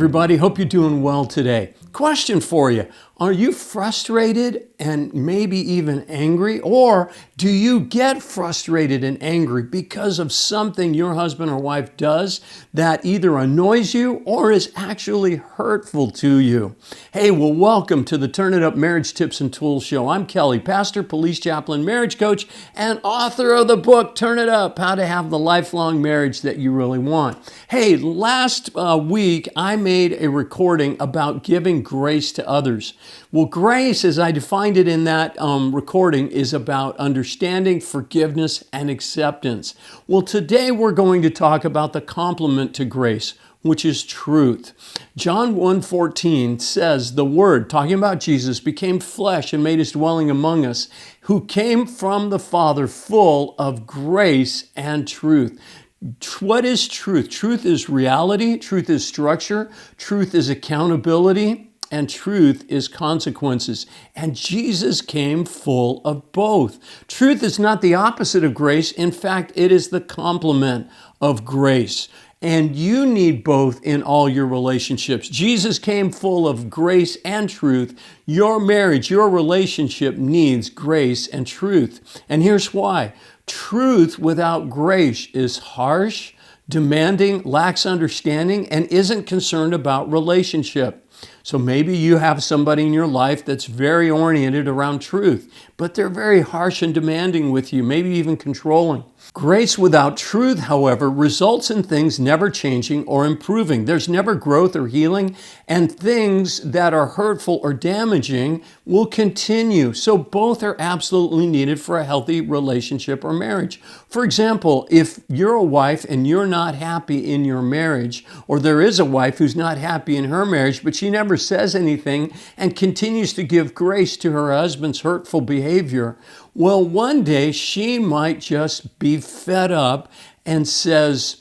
everybody. Hope you're doing well today. Question for you. Are you frustrated and maybe even angry? Or do you get frustrated and angry because of something your husband or wife does that either annoys you or is actually hurtful to you? Hey, well, welcome to the Turn It Up Marriage Tips and Tools Show. I'm Kelly, pastor, police chaplain, marriage coach, and author of the book, Turn It Up, How to Have the Lifelong Marriage That You Really Want. Hey, last week I made a recording about giving grace to others. Well, grace, as I defined it in that recording, is about understanding, forgiveness, and acceptance. Well, today we're going to talk about the complement to grace, which is truth. John 1:14 says, the Word, talking about Jesus, became flesh and made his dwelling among us, who came from the Father full of grace and truth. What is truth? Truth is reality. Truth is structure. Truth is accountability. And truth is consequences. And Jesus came full of both. Truth is not the opposite of grace. In fact, it is the complement of grace. And you need both in all your relationships. Jesus came full of grace and truth. Your marriage, your relationship needs grace and truth. And here's why. Truth without grace is harsh, demanding, lacks understanding, and isn't concerned about relationship. So maybe you have somebody in your life that's very oriented around truth, but they're very harsh and demanding with you, maybe even controlling. Grace without truth, however, results in things never changing or improving. There's never growth or healing, and things that are hurtful or damaging will continue. So both are absolutely needed for a healthy relationship or marriage. For example, if you're a wife and you're not happy in your marriage, or there is a wife who's not happy in her marriage, but she never says anything and continues to give grace to her husband's hurtful behavior, well, one day she might just be fed up and says,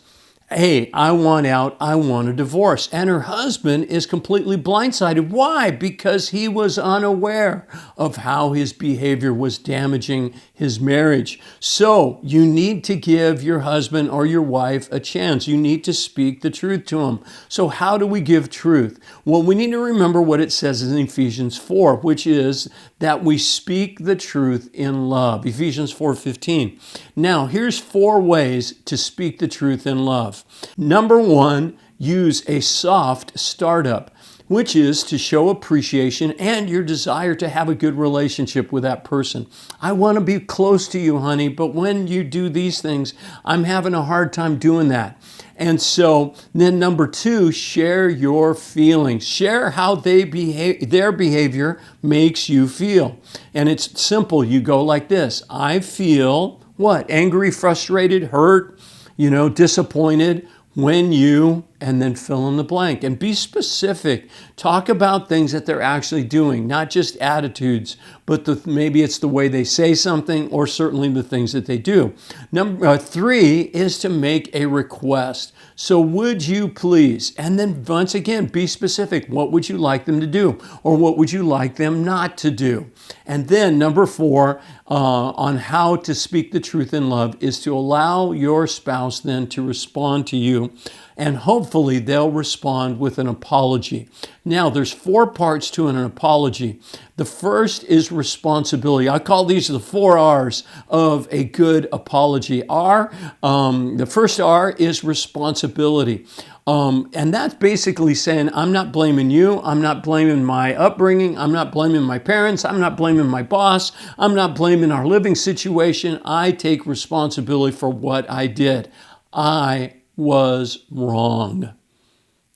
hey, I want out, I want a divorce. And her husband is completely blindsided. Why? Because he was unaware of how his behavior was damaging his marriage. So you need to give your husband or your wife a chance. You need to speak the truth to him. So how do we give truth? Well, we need to remember what it says in Ephesians 4, which is that we speak the truth in love. Ephesians 4:15. Now, here's 4 ways to speak the truth in love. Number 1, use a soft startup, which is to show appreciation and your desire to have a good relationship with that person. I want to be close to you, honey, but when you do these things, I'm having a hard time doing that. And so then number 2, share your feelings. Share how they behave, their behavior makes you feel. And it's simple. You go like this. I feel what? Angry, frustrated, hurt, disappointed when you, and then fill in the blank. And be specific. Talk about things that they're actually doing, not just attitudes, but maybe it's the way they say something or certainly the things that they do. Number 3 is to make a request. So would you please? And then once again, be specific. What would you like them to do? Or what would you like them not to do? And then number 4, on how to speak the truth in love is to allow your spouse then to respond to you. And hopefully they'll respond with an apology. Now, there's 4 parts to an apology. The first is responsibility. I call these the 4 R's of a good apology. The first R is responsibility. And that's basically saying, I'm not blaming you. I'm not blaming my upbringing. I'm not blaming my parents. I'm not blaming my boss. I'm not blaming our living situation. I take responsibility for what I did. I was wrong.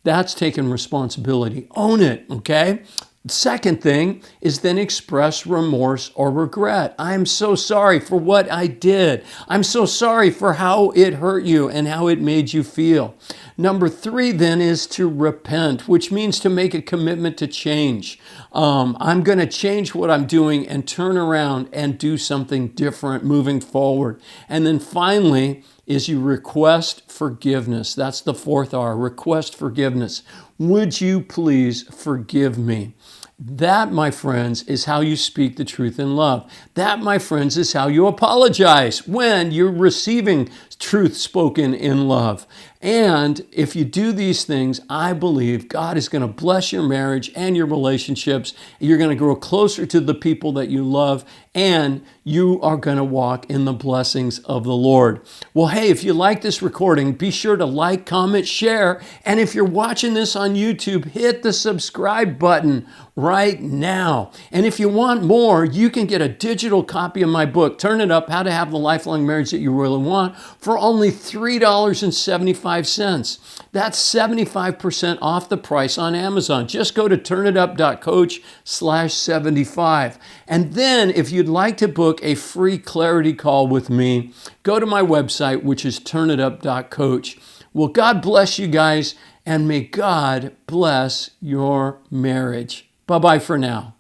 That's taking responsibility. Own it, okay? The second thing is then express remorse or regret. I'm so sorry for what I did. I'm so sorry for how it hurt you and how it made you feel. Number 3 then is to repent, which means to make a commitment to change. I'm going to change what I'm doing and turn around and do something different moving forward. And then finally is you request forgiveness. That's the 4th R, request forgiveness. Would you please forgive me? That, my friends, is how you speak the truth in love. That, my friends, is how you apologize when you're receiving truth spoken in love. And if you do these things, I believe God is going to bless your marriage and your relationships. You're going to grow closer to the people that you love, and you are going to walk in the blessings of the Lord. Well, hey, if you like this recording, be sure to like, comment, share. And if you're watching this on YouTube, hit the subscribe button right now. And if you want more, you can get a digital copy of my book, Turn It Up, How to Have the Lifelong Marriage That You Really Want, for only $3.75. That's 75% off the price on Amazon. Just go to turnitup.coach/75. And then if you'd like to book a free clarity call with me, go to my website, which is turnitup.coach. Well, God bless you guys, and may God bless your marriage. Bye-bye for now.